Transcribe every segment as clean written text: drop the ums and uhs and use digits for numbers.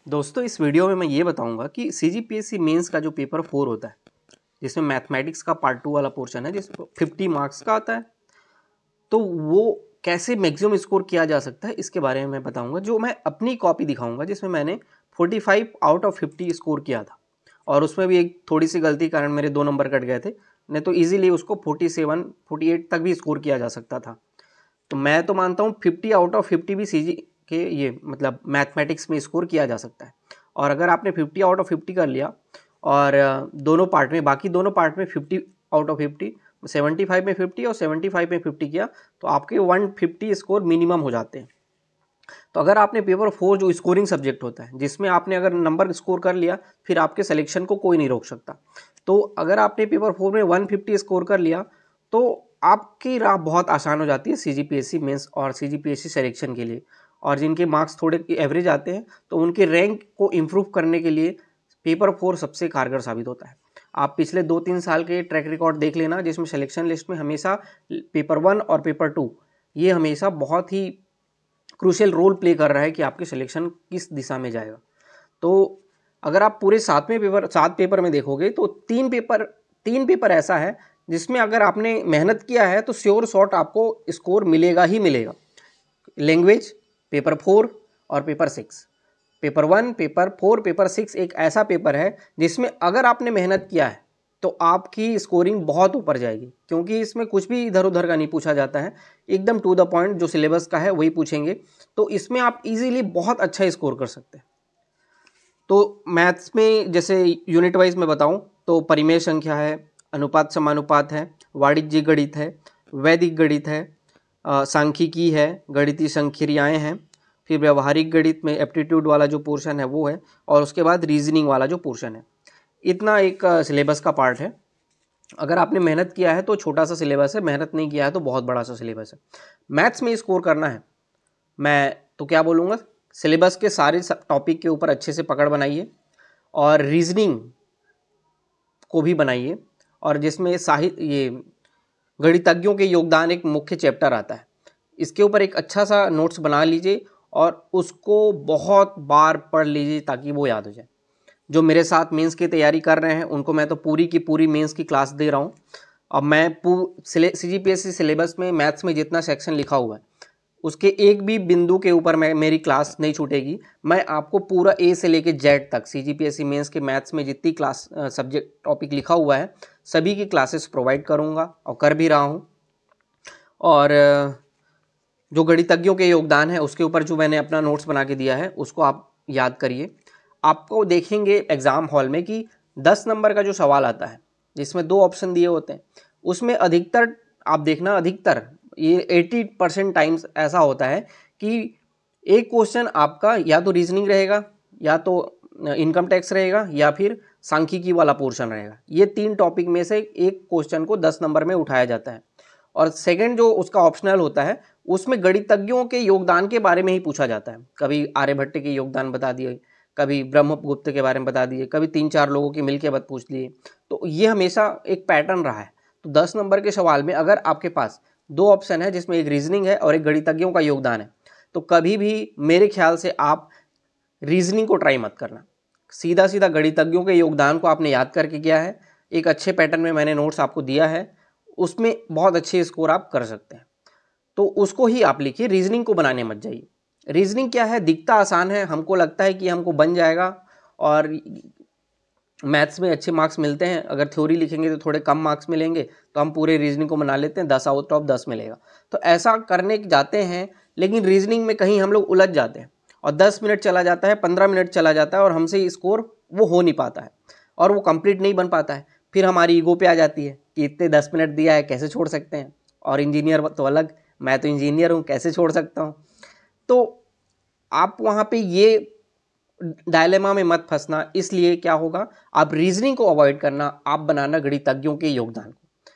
दोस्तों इस वीडियो में मैं ये बताऊंगा कि सीजीपीएससी मेंस का जो पेपर 4 होता है जिसमें मैथमेटिक्स का पार्ट 2 वाला पोर्शन है जिसमें 50 मार्क्स का आता है, तो वो कैसे मैक्सिमम स्कोर किया जा सकता है इसके बारे में मैं बताऊंगा। जो मैं अपनी कॉपी दिखाऊंगा जिसमें मैंने 45 आउट ऑफ 50 स्कोर किया था और उसमें भी एक थोड़ी सी गलती कारण मेरे 2 नंबर कट गए थे, नहीं तो ईजिली उसको 47 48 तक भी स्कोर किया जा सकता था। तो मैं तो मानता हूँ 50 आउट ऑफ 50 भी सीजी के ये मतलब मैथमेटिक्स में स्कोर किया जा सकता है। और अगर आपने 50 आउट ऑफ 50 कर लिया और दोनों पार्ट में बाकी दोनों पार्ट में 50 आउट ऑफ 50 75 में 50 और 75 में 50 किया तो आपके 150 स्कोर मिनिमम हो जाते हैं। तो अगर आपने पेपर 4 जो स्कोरिंग सब्जेक्ट होता है जिसमें आपने अगर नंबर स्कोर कर लिया फिर आपके सिलेक्शन को कोई नहीं रोक सकता। तो अगर आपने पेपर 4 में 150 स्कोर कर लिया तो आपकी राह बहुत आसान हो जाती है सीजीपीएससी मेंस और सीजीपीएससी सिलेक्शन के लिए। और जिनके मार्क्स थोड़े एवरेज आते हैं तो उनके रैंक को इम्प्रूव करने के लिए पेपर 4 सबसे कारगर साबित होता है। आप पिछले 2-3 साल के ट्रैक रिकॉर्ड देख लेना जिसमें सिलेक्शन लिस्ट में हमेशा पेपर 1 और पेपर 2 ये हमेशा बहुत ही क्रूशियल रोल प्ले कर रहा है कि आपके सिलेक्शन किस दिशा में जाएगा। तो अगर आप पूरे 7 पेपर में देखोगे तो तीन पेपर ऐसा है जिसमें अगर आपने मेहनत किया है तो श्योर शॉट आपको स्कोर मिलेगा ही मिलेगा। लैंग्वेज पेपर 4 और पेपर 6, पेपर 1 पेपर 4 पेपर 6 एक ऐसा पेपर है जिसमें अगर आपने मेहनत किया है तो आपकी स्कोरिंग बहुत ऊपर जाएगी, क्योंकि इसमें कुछ भी इधर उधर का नहीं पूछा जाता है, एकदम टू द पॉइंट जो सिलेबस का है वही पूछेंगे। तो इसमें आप इजीली बहुत अच्छा स्कोर कर सकते हैं। तो मैथ्स में जैसे यूनिट वाइज में बताऊं तो परिमेय संख्या है, अनुपात समानुपात है, वाणिज्यिक गणित है, वैदिक गणित है, सांख्यिकी है, गणितीय संक्रियाएं हैं, फिर व्यवहारिक गणित में एप्टीट्यूड वाला जो पोर्शन है वो है, और उसके बाद रीजनिंग वाला जो पोर्शन है। इतना एक सिलेबस का पार्ट है। अगर आपने मेहनत किया है तो छोटा सा सिलेबस है, मेहनत नहीं किया है तो बहुत बड़ा सा सिलेबस है। मैथ्स में स्कोर करना है, मैं तो क्या बोलूँगा, सिलेबस के सारे टॉपिक के ऊपर अच्छे से पकड़ बनाइए और रीजनिंग को भी बनाइए, और जिसमें साहित्य ये गणितज्ञों के योगदान एक मुख्य चैप्टर आता है, इसके ऊपर एक अच्छा सा नोट्स बना लीजिए और उसको बहुत बार पढ़ लीजिए ताकि वो याद हो जाए। जो मेरे साथ मेंस की तैयारी कर रहे हैं उनको मैं तो पूरी की पूरी मेंस की क्लास दे रहा हूँ। अब मैं सीजीपीएससी सिलेबस में मैथ्स में जितना सेक्शन लिखा हुआ है उसके एक भी बिंदु के ऊपर मेरी क्लास नहीं छूटेगी। मैं आपको पूरा ए से लेके जेड तक सीजीपीएससी मेंस के मैथ्स में जितनी क्लास सब्जेक्ट टॉपिक लिखा हुआ है सभी की क्लासेस प्रोवाइड करूँगा और कर भी रहा हूँ। और जो गणितज्ञों के योगदान है उसके ऊपर जो मैंने अपना नोट्स बना के दिया है उसको आप याद करिए। आपको देखेंगे एग्ज़ाम हॉल में कि 10 नंबर का जो सवाल आता है जिसमें 2 ऑप्शन दिए होते हैं उसमें अधिकतर आप देखना, अधिकतर ये 80% टाइम्स ऐसा होता है कि एक क्वेश्चन आपका या तो रीजनिंग रहेगा, या तो इनकम टैक्स रहेगा, या फिर सांख्यिकी वाला पोर्शन रहेगा। ये 3 टॉपिक में से एक क्वेश्चन को 10 नंबर में उठाया जाता है। और सेकंड जो उसका ऑप्शनल होता है उसमें गणितज्ञों के योगदान के बारे में ही पूछा जाता है। कभी आर्यभट्ट के योगदान बता दिए, कभी ब्रह्मगुप्त के बारे में बता दिए, कभी 3-4 लोगों के मिलके बात पूछ लिए। तो ये हमेशा एक पैटर्न रहा है। तो 10 नंबर के सवाल में अगर आपके पास 2 ऑप्शन है जिसमें एक रीजनिंग है और एक गणितज्ञों का योगदान है तो कभी भी मेरे ख्याल से आप रीजनिंग को ट्राई मत करना, सीधा सीधा गणितज्ञों के योगदान को आपने याद करके किया है, एक अच्छे पैटर्न में मैंने नोट्स आपको दिया है, उसमें बहुत अच्छे स्कोर आप कर सकते हैं। तो उसको ही आप लिखिए, रीजनिंग को बनाने मत जाइए। रीजनिंग क्या है, दिखता आसान है, हमको लगता है कि हमको बन जाएगा और मैथ्स में अच्छे मार्क्स मिलते हैं, अगर थ्योरी लिखेंगे तो थोड़े कम मार्क्स मिलेंगे तो हम पूरे रीजनिंग को बना लेते हैं, 10 आउट ऑफ 10 मिलेगा। तो ऐसा करने जाते हैं लेकिन रीजनिंग में कहीं हम लोग उलझ जाते हैं और 10 मिनट चला जाता है, 15 मिनट चला जाता है और हमसे स्कोर वो हो नहीं पाता है और वो कंप्लीट नहीं बन पाता है। फिर हमारी ईगो पे आ जाती है कि इतने 10 मिनट दिया है कैसे छोड़ सकते हैं, और इंजीनियर तो अलग, मैं तो इंजीनियर हूँ कैसे छोड़ सकता हूँ। तो आप वहाँ पे ये डायलेमा में मत फंसना। इसलिए क्या होगा, आप रीजनिंग को अवॉइड करना, आप बनाना गणितज्ञों के योगदान को,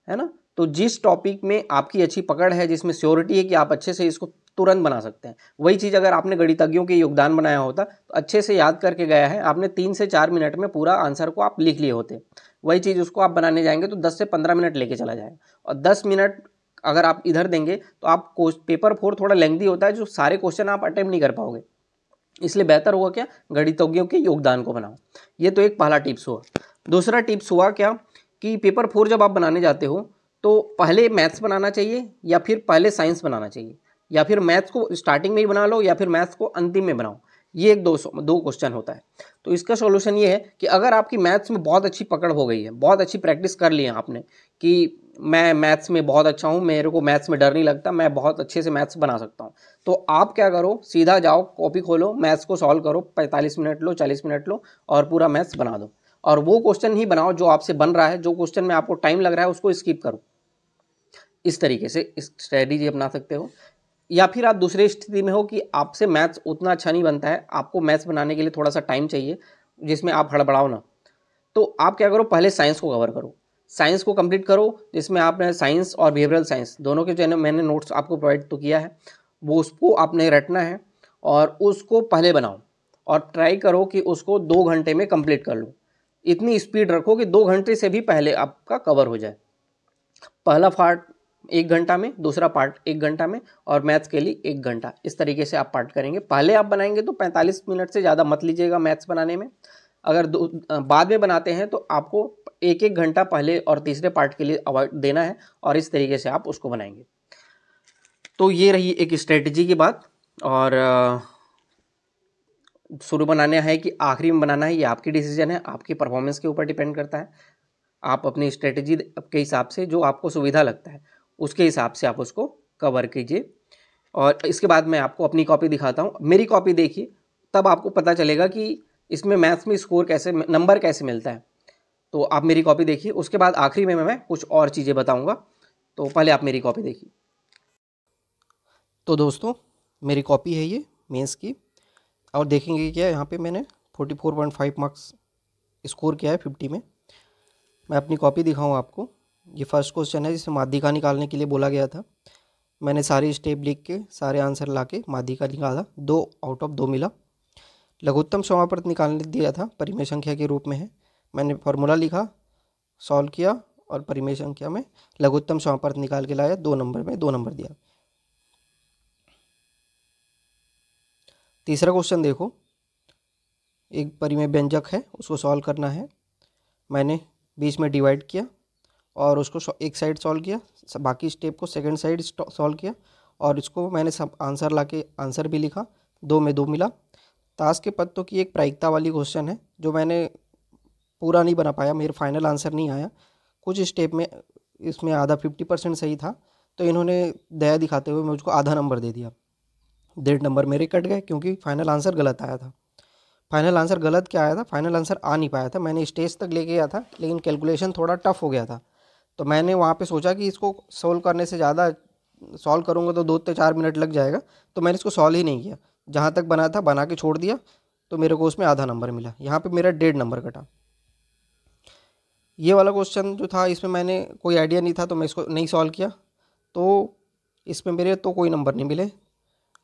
है ना। तो जिस टॉपिक में आपकी अच्छी पकड़ है, जिसमें श्योरिटी है कि आप अच्छे से इसको तुरंत बना सकते हैं, वही चीज़ अगर आपने गणितज्ञों के योगदान बनाया होता तो अच्छे से याद करके गया है आपने, 3 से 4 मिनट में पूरा आंसर को आप लिख लिए होते। वही चीज़ उसको आप बनाने जाएंगे तो 10 से 15 मिनट लेके चला जाएगा, और 10 मिनट अगर आप इधर देंगे तो आप पेपर 4 थोड़ा लेंथी होता है, जो सारे क्वेश्चन आप अटेम्प्ट नहीं कर पाओगे। इसलिए बेहतर होगा क्या, गणितज्ञों के योगदान को बनाओ। ये तो एक पहला टिप्स हुआ। दूसरा टिप्स हुआ क्या कि पेपर 4 जब आप बनाने जाते हो तो पहले मैथ्स बनाना चाहिए या फिर पहले साइंस बनाना चाहिए, या फिर मैथ्स को स्टार्टिंग में ही बना लो या फिर मैथ्स को अंतिम में बनाओ। ये एक दो क्वेश्चन होता है। तो इसका सॉल्यूशन ये है कि अगर आपकी मैथ्स में बहुत अच्छी पकड़ हो गई है, बहुत अच्छी प्रैक्टिस कर ली है आपने कि मैं मैथ्स में बहुत अच्छा हूँ, मेरे को मैथ्स में डर नहीं लगता, मैं बहुत अच्छे से मैथ्स बना सकता हूँ, तो आप क्या करो, सीधा जाओ, कॉपी खोलो, मैथ्स को सॉल्व करो, 45 मिनट लो, 40 मिनट लो और पूरा मैथ्स बना दो। और वो क्वेश्चन ही बनाओ जो आपसे बन रहा है, जो क्वेश्चन में आपको टाइम लग रहा है उसको स्किप करो। इस तरीके से स्ट्रेटजी अपना सकते हो। या फिर आप दूसरी स्थिति में हो कि आपसे मैथ्स उतना अच्छा नहीं बनता है, आपको मैथ्स बनाने के लिए थोड़ा सा टाइम चाहिए जिसमें आप हड़बड़ाओ ना, तो आप क्या करो, पहले साइंस को कवर करो, साइंस को कंप्लीट करो, जिसमें आपने साइंस और बिहेवियरल साइंस दोनों के जो मैंने नोट्स आपको प्रोवाइड तो किया है, वो उसको आपने रटना है और उसको पहले बनाओ और ट्राई करो कि उसको 2 घंटे में कंप्लीट कर लो। इतनी स्पीड रखो कि 2 घंटे से भी पहले आपका कवर हो जाए। पहला पार्ट 1 घंटा में, दूसरा पार्ट 1 घंटा में और मैथ्स के लिए 1 घंटा, इस तरीके से आप पार्ट करेंगे। पहले आप बनाएंगे तो 45 मिनट से ज़्यादा मत लीजिएगा मैथ्स बनाने में। अगर बाद में बनाते हैं तो आपको 1-1 घंटा पहले और तीसरे पार्ट के लिए अवॉइड देना है और इस तरीके से आप उसको बनाएंगे। तो ये रही एक स्ट्रेटजी की बात। और शुरू बनाना है कि आखिरी में बनाना है, ये आपकी डिसीजन है, आपकी परफॉर्मेंस के ऊपर डिपेंड करता है। आप अपनी स्ट्रेटजी के हिसाब से जो आपको सुविधा लगता है उसके हिसाब से आप उसको कवर कीजिए। और इसके बाद मैं आपको अपनी कॉपी दिखाता हूँ, मेरी कॉपी देखिए, तब आपको पता चलेगा कि इसमें मैथ्स में स्कोर कैसे, नंबर कैसे मिलता है। तो आप मेरी कॉपी देखिए, उसके बाद आखिरी में मैं कुछ और चीज़ें बताऊँगा। तो पहले आप मेरी कॉपी देखिए। तो दोस्तों मेरी कॉपी है ये मेंस की, और देखेंगे क्या यहाँ पे मैंने 44.5 मार्क्स स्कोर किया है 50 में। मैं अपनी कॉपी दिखाऊँ आपको। ये फर्स्ट क्वेश्चन है जिसे माध्यिका निकालने के लिए बोला गया था। मैंने सारे स्टेप लिख के सारे आंसर ला के माध्यिका निकाला, 2 आउट ऑफ 2 मिला। लघुत्तम समापवर्त निकालने दिया था, परिमेय संख्या के रूप में है। मैंने फार्मूला लिखा, सॉल्व किया और परिमेय संख्या में लघुत्तम समापवर्त निकाल के लाया, 2 नंबर में 2 नंबर दिया। तीसरा क्वेश्चन देखो, एक परिमेय व्यंजक है, उसको सॉल्व करना है। मैंने बीच में डिवाइड किया और उसको एक साइड सॉल्व किया, बाकी स्टेप को सेकंड साइड सॉल्व किया और इसको मैंने सब आंसर लाके आंसर भी लिखा, 2 में 2 मिला। ताश के पत्तों की एक प्रायिकता वाली क्वेश्चन है जो मैंने पूरा नहीं बना पाया, मेरा फाइनल आंसर नहीं आया। कुछ स्टेप में इसमें आधा 50% सही था, तो इन्होंने दया दिखाते हुए मुझको आधा नंबर दे दिया। 1.5 नंबर मेरे कट गए क्योंकि फाइनल आंसर गलत आया था। फाइनल आंसर गलत क्या आया था, फाइनल आंसर आ नहीं पाया था। मैंने स्टेज तक लेके गया था लेकिन कैलकुलेशन थोड़ा टफ हो गया था, तो मैंने वहाँ पे सोचा कि इसको सॉल्व करने से ज़्यादा सॉल्व करूँगा तो 2 से 4 मिनट लग जाएगा, तो मैंने इसको सॉल्व ही नहीं किया। जहाँ तक बना था बना के छोड़ दिया, तो मेरे को उसमें आधा नंबर मिला। यहाँ पे मेरा 1.5 नंबर कटा। ये वाला क्वेश्चन जो था इसमें मैंने कोई आइडिया नहीं था, तो मैं इसको नहीं सॉल्व किया, तो इसमें मेरे तो कोई नंबर नहीं मिले।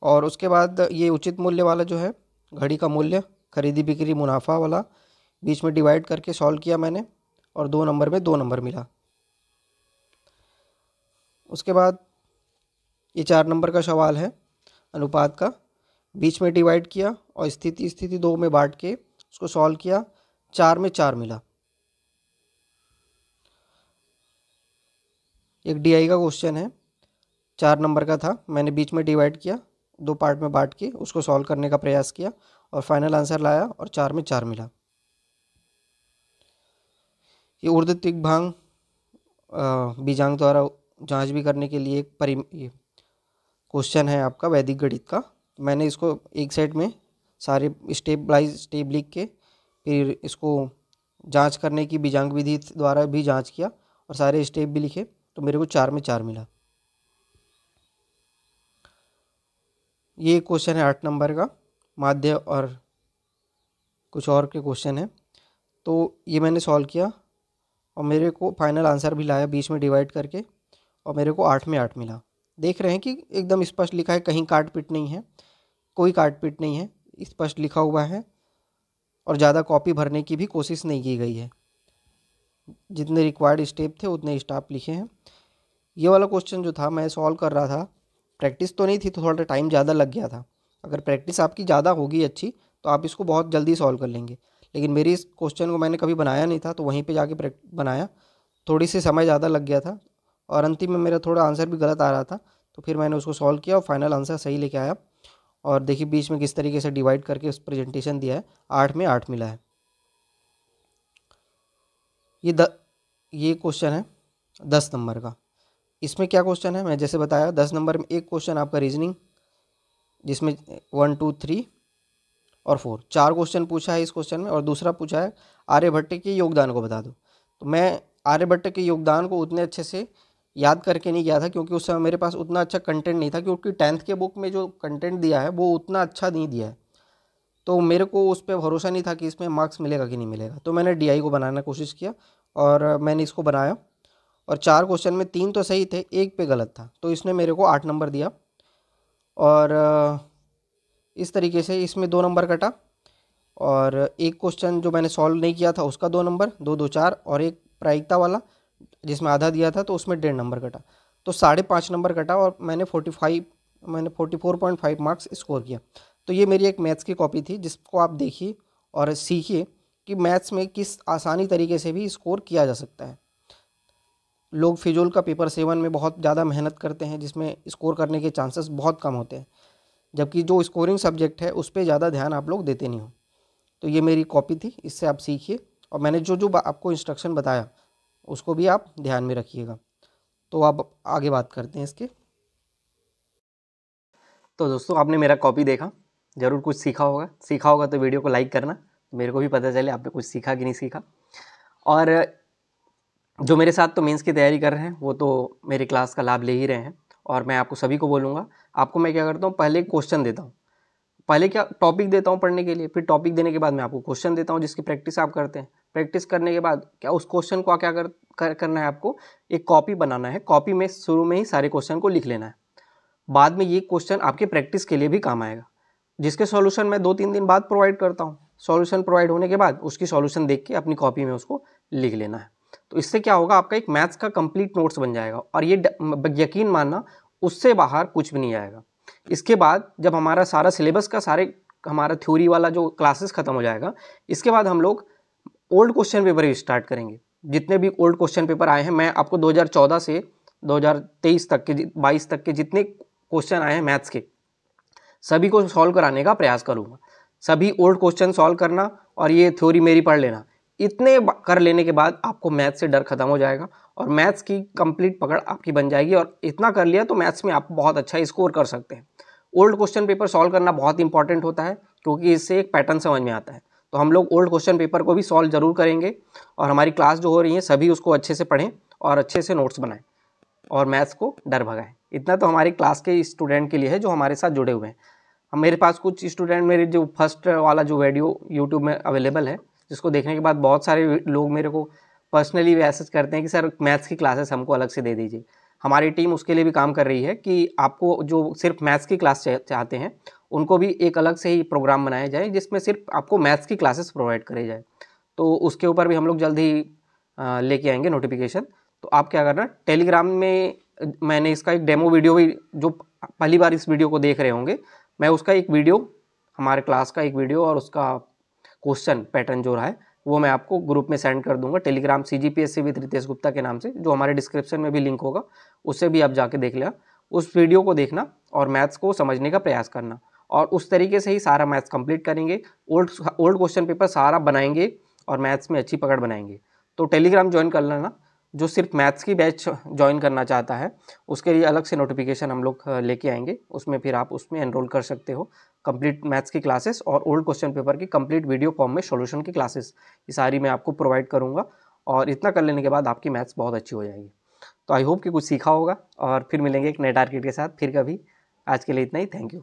और उसके बाद ये उचित मूल्य वाला जो है, घड़ी का मूल्य, खरीदी बिक्री मुनाफा वाला, बीच में डिवाइड करके सॉल्व किया मैंने और 2 नंबर में 2 नंबर मिला। उसके बाद ये 4 नंबर का सवाल है अनुपात का, बीच में डिवाइड किया और स्थिति 2 में बांट के उसको सॉल्व किया, 4 में 4 मिला। एक डीआई का क्वेश्चन है, 4 नंबर का था, मैंने बीच में डिवाइड किया, 2 पार्ट में बांट के उसको सॉल्व करने का प्रयास किया और फाइनल आंसर लाया और 4 में 4 मिला। ये ऊर्ध्वतिभांग बीजांग द्वारा जांच भी करने के लिए एक क्वेश्चन है आपका वैदिक गणित का। मैंने इसको एक साइड में सारे स्टेप बाय स्टेप लिख के फिर इसको जांच करने की बीजांग विधि द्वारा भी जांच किया और सारे स्टेप भी लिखे, तो मेरे को 4 में 4 मिला। ये क्वेश्चन है 8 नंबर का, माध्य और कुछ और के क्वेश्चन है, तो ये मैंने सॉल्व किया और मेरे को फाइनल आंसर भी लाया बीच में डिवाइड करके और मेरे को 8 में 8 मिला। देख रहे हैं कि एकदम स्पष्ट लिखा है, कहीं काट पीट नहीं है, कोई काट पीट नहीं है, स्पष्ट लिखा हुआ है और ज़्यादा कॉपी भरने की भी कोशिश नहीं की गई है। जितने रिक्वायर्ड स्टेप थे उतने स्टेप लिखे हैं। ये वाला क्वेश्चन जो था मैं सॉल्व कर रहा था, प्रैक्टिस तो नहीं थी तो थोड़ा टाइम ज़्यादा लग गया था। अगर प्रैक्टिस आपकी ज़्यादा होगी अच्छी तो आप इसको बहुत जल्दी सॉल्व कर लेंगे। लेकिन मेरी इस क्वेश्चन को मैंने कभी बनाया नहीं था, तो वहीं पे जाके बनाया, थोड़ी सी समय ज़्यादा लग गया था और अंतिम में मेरा थोड़ा आंसर भी गलत आ रहा था, तो फिर मैंने उसको सॉल्व किया और फाइनल आंसर सही लेके आया। और देखिए बीच में किस तरीके से डिवाइड करके उस प्रेजेंटेशन दिया है, 8 में 8 मिला है। ये क्वेश्चन है 10 नंबर का। इसमें क्या क्वेश्चन है, मैं जैसे बताया 10 नंबर में एक क्वेश्चन आपका रीजनिंग, जिसमें 1 2 3 और 4 4 क्वेश्चन पूछा है इस क्वेश्चन में, और दूसरा पूछा है आर्यभट्ट के योगदान को बता दो। तो मैं आर्यभट्ट के योगदान को उतने अच्छे से याद करके नहीं गया था, क्योंकि उस समय मेरे पास उतना अच्छा कंटेंट नहीं था, क्योंकि 10th के बुक में जो कंटेंट दिया है वो उतना अच्छा नहीं दिया है, तो मेरे को उस पर भरोसा नहीं था कि इसमें मार्क्स मिलेगा कि नहीं मिलेगा। तो मैंने DI को बनाने की कोशिश किया और मैंने इसको बनाया, और 4 क्वेश्चन में 3 तो सही थे, एक पे गलत था, तो इसने मेरे को 8 नंबर दिया। और इस तरीके से इसमें 2 नंबर कटा, और एक क्वेश्चन जो मैंने सॉल्व नहीं किया था उसका 2 नंबर, 2 2 4, और एक प्रायिकता वाला जिसमें आधा दिया था तो उसमें 1.5 नंबर कटा, तो 5.5 नंबर कटा, और मैंने 44.5 मार्क्स स्कोर किया। तो ये मेरी एक मैथ्स की कॉपी थी, जिसको आप देखिए और सीखिए कि मैथ्स में किस आसानी तरीके से भी स्कोर किया जा सकता है। लोग फिजूल का पेपर 7 में बहुत ज़्यादा मेहनत करते हैं, जिसमें स्कोर करने के चांसेस बहुत कम होते हैं, जबकि जो स्कोरिंग सब्जेक्ट है उस पर ज़्यादा ध्यान आप लोग देते नहीं हो। तो ये मेरी कॉपी थी, इससे आप सीखिए, और मैंने जो जो आपको इंस्ट्रक्शन बताया उसको भी आप ध्यान में रखिएगा। तो आप आगे बात करते हैं इसके। तो दोस्तों आपने मेरा कॉपी देखा, ज़रूर कुछ सीखा होगा तो वीडियो को लाइक करना, मेरे को भी पता चले आपने कुछ सीखा कि नहीं सीखा। और जो मेरे साथ तो मेंस की तैयारी कर रहे हैं वो तो मेरी क्लास का लाभ ले ही रहे हैं, और मैं आपको सभी को बोलूँगा, आपको मैं क्या करता हूँ, पहले क्वेश्चन देता हूँ, पहले क्या टॉपिक देता हूँ पढ़ने के लिए, फिर टॉपिक देने के बाद मैं आपको क्वेश्चन देता हूँ जिसकी प्रैक्टिस आप करते हैं। प्रैक्टिस करने के बाद क्या उस क्वेश्चन को क्या करना है, आपको एक कॉपी बनाना है, कॉपी में शुरू में ही सारे क्वेश्चन को लिख लेना है। बाद में ये क्वेश्चन आपके प्रैक्टिस के लिए भी काम आएगा, जिसके सॉल्यूशन मैं 2-3 दिन बाद प्रोवाइड करता हूँ। सॉल्यूशन प्रोवाइड होने के बाद उसकी सॉल्यूशन देख के अपनी कॉपी में उसको लिख लेना है। तो इससे क्या होगा, आपका एक मैथ्स का कंप्लीट नोट्स बन जाएगा, और ये यकीन मानना उससे बाहर कुछ भी नहीं आएगा। इसके बाद जब हमारा सारा सिलेबस का हमारा थ्योरी वाला जो क्लासेस खत्म हो जाएगा, इसके बाद हम लोग ओल्ड क्वेश्चन पेपर ही स्टार्ट करेंगे। जितने भी ओल्ड क्वेश्चन पेपर आए हैं, मैं आपको 2014 से 2023 तक के 22 तक के जितने क्वेश्चन आए हैं मैथ्स के, सभी को सॉल्व कराने का प्रयास करूंगा। सभी ओल्ड क्वेश्चन सॉल्व करना और ये थ्योरी मेरी पढ़ लेना, इतने कर लेने के बाद आपको मैथ्स से डर खत्म हो जाएगा और मैथ्स की कंप्लीट पकड़ आपकी बन जाएगी। और इतना कर लिया तो मैथ्स में आप बहुत अच्छा स्कोर कर सकते हैं। ओल्ड क्वेश्चन पेपर सॉल्व करना बहुत इंपॉर्टेंट होता है, क्योंकि इससे एक पैटर्न समझ में आता है। तो हम लोग ओल्ड क्वेश्चन पेपर को भी सॉल्व जरूर करेंगे, और हमारी क्लास जो हो रही है सभी उसको अच्छे से पढ़ें और अच्छे से नोट्स बनाएं और मैथ्स को डर भगाएं। इतना तो हमारी क्लास के स्टूडेंट के लिए है जो हमारे साथ जुड़े हुए हैं। हम मेरे पास कुछ स्टूडेंट, मेरे जो फर्स्ट वाला जो वीडियो यूट्यूब में अवेलेबल है, जिसको देखने के बाद बहुत सारे लोग मेरे को पर्सनली मैसेज करते हैं कि सर मैथ्स की क्लासेस हमको अलग से दे दीजिए। हमारी टीम उसके लिए भी काम कर रही है कि आपको जो सिर्फ मैथ्स की क्लास चाहते हैं उनको भी एक अलग से ही प्रोग्राम बनाया जाए, जिसमें सिर्फ आपको मैथ्स की क्लासेस प्रोवाइड करे जाए। तो उसके ऊपर भी हम लोग जल्द ही लेके आएंगे नोटिफिकेशन। तो आप क्या करना, टेलीग्राम में मैंने इसका एक डेमो वीडियो भी, जो पहली बार इस वीडियो को देख रहे होंगे, मैं उसका एक वीडियो, हमारे क्लास का एक वीडियो और उसका क्वेश्चन पैटर्न जो रहा है वो मैं आपको ग्रुप में सेंड कर दूंगा। Telegram CGPSC with Ritesh Gupta के नाम से, जो हमारे डिस्क्रिप्शन में भी लिंक होगा, उससे भी आप जाके देख लेना। उस वीडियो को देखना और मैथ्स को समझने का प्रयास करना, और उस तरीके से ही सारा मैथ्स कंप्लीट करेंगे। ओल्ड क्वेश्चन पेपर सारा बनाएंगे और मैथ्स में अच्छी पकड़ बनाएंगे। तो टेलीग्राम ज्वाइन कर लेना। जो सिर्फ मैथ्स की बैच ज्वाइन करना चाहता है उसके लिए अलग से नोटिफिकेशन हम लोग लेके आएंगे, उसमें फिर आप उसमें एनरोल कर सकते हो। कंप्लीट मैथ्स की क्लासेस और ओल्ड क्वेश्चन पेपर की कंप्लीट वीडियो फॉर्म में सॉल्यूशन की क्लासेस, ये सारी मैं आपको प्रोवाइड करूंगा, और इतना कर लेने के बाद आपकी मैथ्स बहुत अच्छी हो जाएगी। तो आई होप कि कुछ सीखा होगा, और फिर मिलेंगे एक नए टारगेट के साथ फिर कभी। आज के लिए इतना ही, थैंक यू।